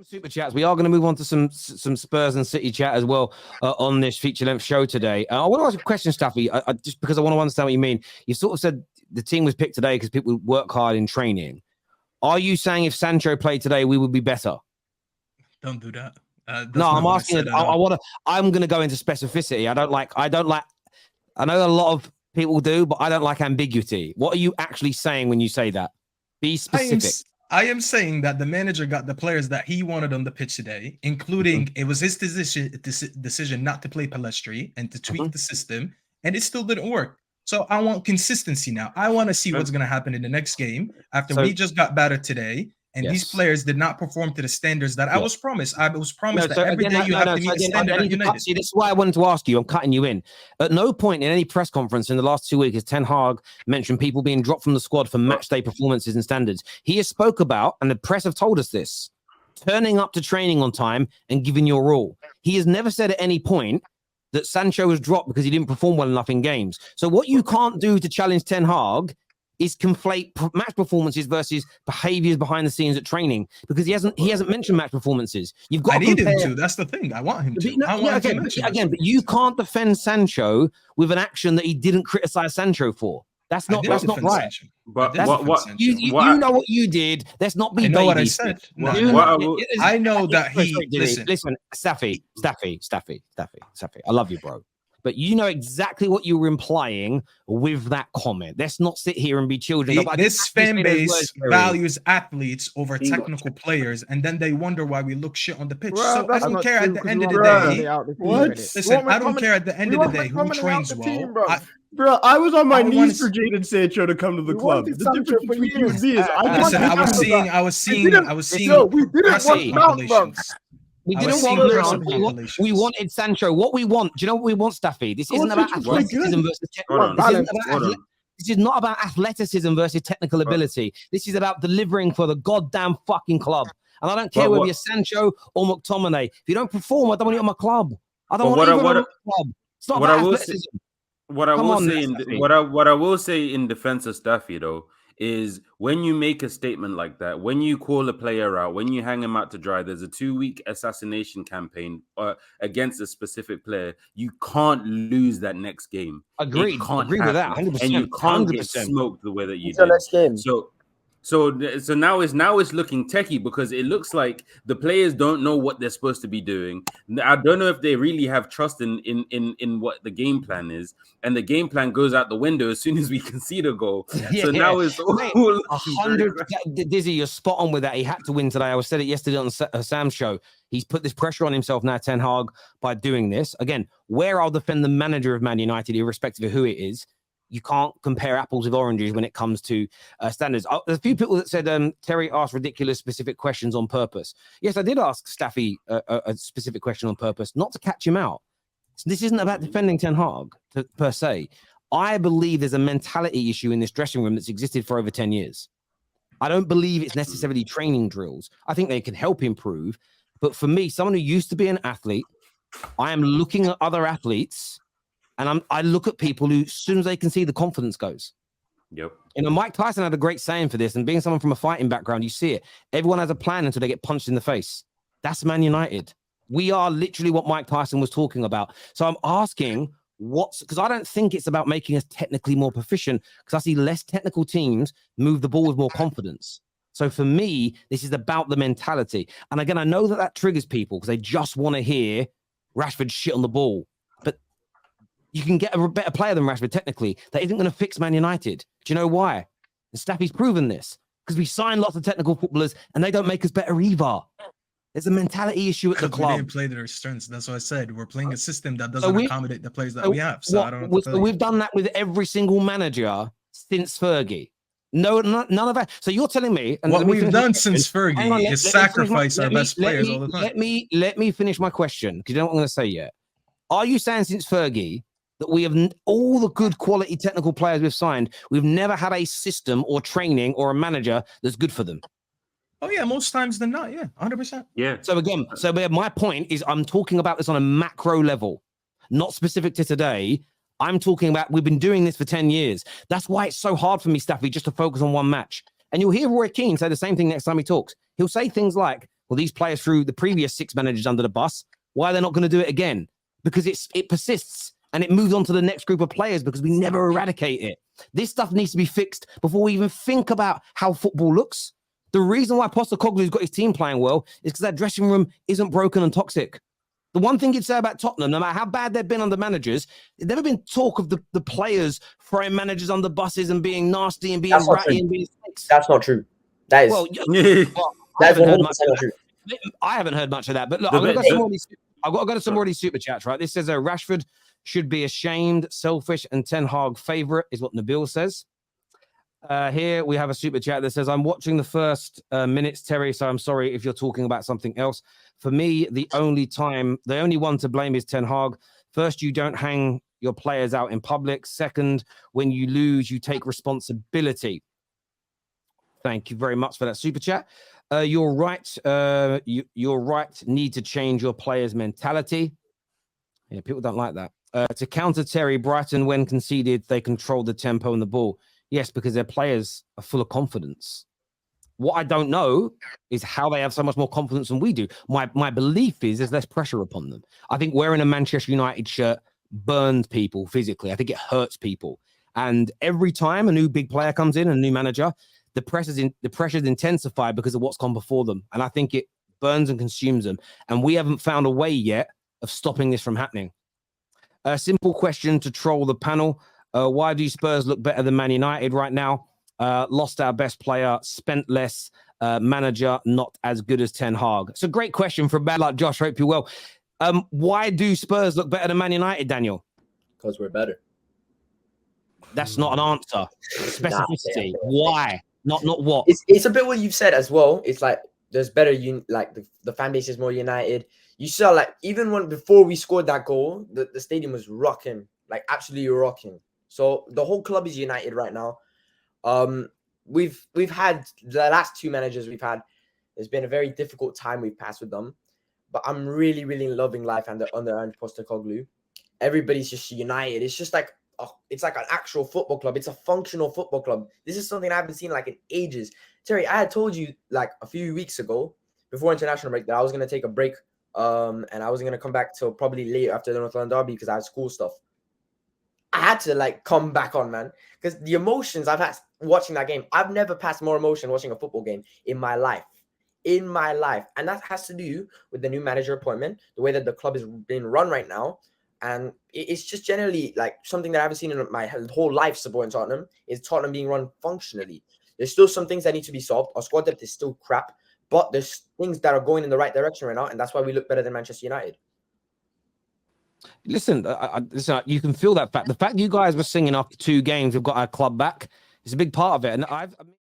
Super chats. We are going to move on to some Spurs and City chat as well on this feature-length show today. I want to ask a question, Staffy, just because I want to understand what you mean. You sort of said the team was picked today because people work hard in training. Are you saying if Sancho played today, we would be better? Don't do that. No, I'm asking. I'm going to go into specificity. I don't like. I know a lot of people do, but I don't like ambiguity. What are you actually saying when you say that? Be specific. I am saying that the manager got the players that he wanted on the pitch today, including it was his decision not to play Pellistri and to tweak the system, and it still didn't work. So I want consistency now. I want to see what's going to happen in the next game after we just got battered today, and these players did not perform to the standards that I was promised. I was promised that every day you have to meet the standard at United. See, this is why I wanted to ask you. I'm cutting you in. At no point in any press conference in the last 2 weeks has Ten Hag mentioned people being dropped from the squad for match day performances and standards. He has spoke about, and the press have told us this, turning up to training on time and giving your all. He has never said at any point that Sancho was dropped because he didn't perform well enough in games. So what you can't do to challenge Ten Hag is conflate match performances versus behaviors behind the scenes at training, because he hasn't mentioned match performances. You've got. I need him to. That's the thing. I want him to. But you can't defend Sancho with an action that he didn't criticize Sancho for. That's not right. Sancho. But you know what you did. Let's not be. I know what I said. I know that he. Listen, Staffy. I love you, bro. But you know exactly what you were implying with that comment. Let's not sit here and be children. This fan base values athletes over technical players, and then they wonder why we look shit on the pitch. So I don't care at the end of the day. Listen, I don't care at the end of the day who trains well. Bro, I was on my knees for Jadon Sancho to come to the club. The difference between you and me is I was seeing. We didn't want Mount. We didn't want. We wanted Sancho. What we want? Do you know what we want, Staffy? This isn't about athleticism versus technical. This is not about athleticism versus technical ability. This is about delivering for the goddamn fucking club. And I don't care whether you're Sancho or McTominay. If you don't perform, I don't want you on my club. I don't want you on my club. It's not about athleticism. What I will say in defense of Staffy, though, is when you make a statement like that, when you call a player out, when you hang him out to dry, there's a 2-week assassination campaign against a specific player. You can't lose that next game. Agreed. Agree with that. 100%. And you can't 100%. Get smoked the way that you did. So now it's looking techie, because it looks like the players don't know what they're supposed to be doing. I don't know if they really have trust in what the game plan is, and the game plan goes out the window as soon as we concede a goal. Now it's all 100. Dizzy, you're spot on with that. He had to win today. I said it yesterday on Sam's show. He's put this pressure on himself now, Ten Hag, by doing this. Again, where I'll defend the manager of Man United, irrespective of who it is. You can't compare apples with oranges when it comes to standards. There's a few people that said Terry asked ridiculous specific questions on purpose. Yes, I did ask Staffy a specific question on purpose, not to catch him out. So this isn't about defending Ten Hag per se. I believe there's a mentality issue in this dressing room that's existed for over 10 years. I don't believe it's necessarily training drills. I think they can help improve. But for me, someone who used to be an athlete, I am looking at other athletes, and I look at people who, as soon as they can see, the confidence goes. Yep. You know, Mike Tyson had a great saying for this, and being someone from a fighting background, you see it. Everyone has a plan until they get punched in the face. That's Man United. We are literally what Mike Tyson was talking about. So I'm asking because I don't think it's about making us technically more proficient, because I see less technical teams move the ball with more confidence. So for me, this is about the mentality. And again, I know that triggers people because they just want to hear Rashford shit on the ball. You can get a better player than Rashford, technically. That isn't going to fix Man United. Do you know why? And Staffy's proven this. Because we sign lots of technical footballers, and they don't make us better either. There's a mentality issue at the club. We didn't play to their strengths. That's what I said. We're playing a system that doesn't accommodate the players that we have. So I don't know. We've done that with every single manager since Fergie. No, none of that. So you're telling me... And what we've done since Fergie is sacrifice our best players all the time. Let me finish my question, because you don't know what I'm going to say yet. Are you saying since Fergie that we have all the good quality technical players we've signed, we've never had a system or training or a manager that's good for them? Oh, yeah, most times than not, yeah, 100%. Yeah. So again, my point is I'm talking about this on a macro level, not specific to today. I'm talking about we've been doing this for 10 years. That's why it's so hard for me, Staffy, just to focus on one match. And you'll hear Roy Keane say the same thing next time he talks. He'll say things like, Well, these players threw the previous 6 managers under the bus. Why are they not going to do it again? Because it persists and it moves on to the next group of players because we never eradicate it. This stuff needs to be fixed before we even think about how football looks. The reason why Postecoglou's got his team playing well is because that dressing room isn't broken and toxic. The one thing you'd say about Tottenham, no matter how bad they've been under managers, there's never been talk of the players throwing managers under buses and being nasty and being ratty and being snakes. That's not true. That is. Well, that's 100% not true. I haven't heard much of that. But look, I've got to go to some more of these super chats, right? This says Rashford should be ashamed, selfish, and Ten Hag favourite is what Nabil says. Here we have a super chat that says, I'm watching the first minutes, Terry, so I'm sorry if you're talking about something else. For me, the only one to blame is Ten Hag. First, you don't hang your players out in public. Second, when you lose, you take responsibility. Thank you very much for that super chat. You're right. You're right. Need to change your players' mentality. Yeah, people don't like that. To counter Terry, Brighton, when conceded, they controlled the tempo and the ball. Yes, because their players are full of confidence. What I don't know is how they have so much more confidence than we do. My belief is there's less pressure upon them. I think wearing a Manchester United shirt burns people physically. I think it hurts people. And every time a new big player comes in, a new manager, the pressure's intensified because of what's gone before them. And I think it burns and consumes them. And we haven't found a way yet of stopping this from happening. A simple question to troll the panel. Why do Spurs look better than Man United right now? Lost our best player, spent less, manager not as good as Ten Hag. It's a great question from bad like Josh. Hope you're well. Why do Spurs look better than Man United, Daniel? Because we're better. That's not an answer. Specificity. Why? Not what. It's a bit what you've said as well. It's like there's better. Like the fan base is more united. You saw like even before we scored that goal, the stadium was rocking, like absolutely rocking. So the whole club is united right now. We've had the last 2 managers we've had. It's been a very difficult time we've passed with them, but I'm really, really loving life under Postecoglou. Everybody's just united. It's just like it's like an actual football club. It's a functional football club. This is something I haven't seen like in ages. Terry, I had told you like a few weeks ago before international break that I was gonna take a break, and I wasn't gonna come back till probably late after the North London derby because I had school stuff. I had to like come back on, man, because the emotions I've had watching that game, I've never passed more emotion watching a football game in my life. And that has to do with the new manager appointment, the way that the club is being run right now. And it's just generally like something that I haven't seen in my whole life supporting Tottenham is Tottenham being run functionally. There's still some things that need to be solved. Our squad depth is still crap, but there's things that are going in the right direction right now. And that's why we look better than Manchester United. Listen, listen, you can feel that fact. The fact you guys were singing after 2 games, we've got our club back. It's a big part of it. And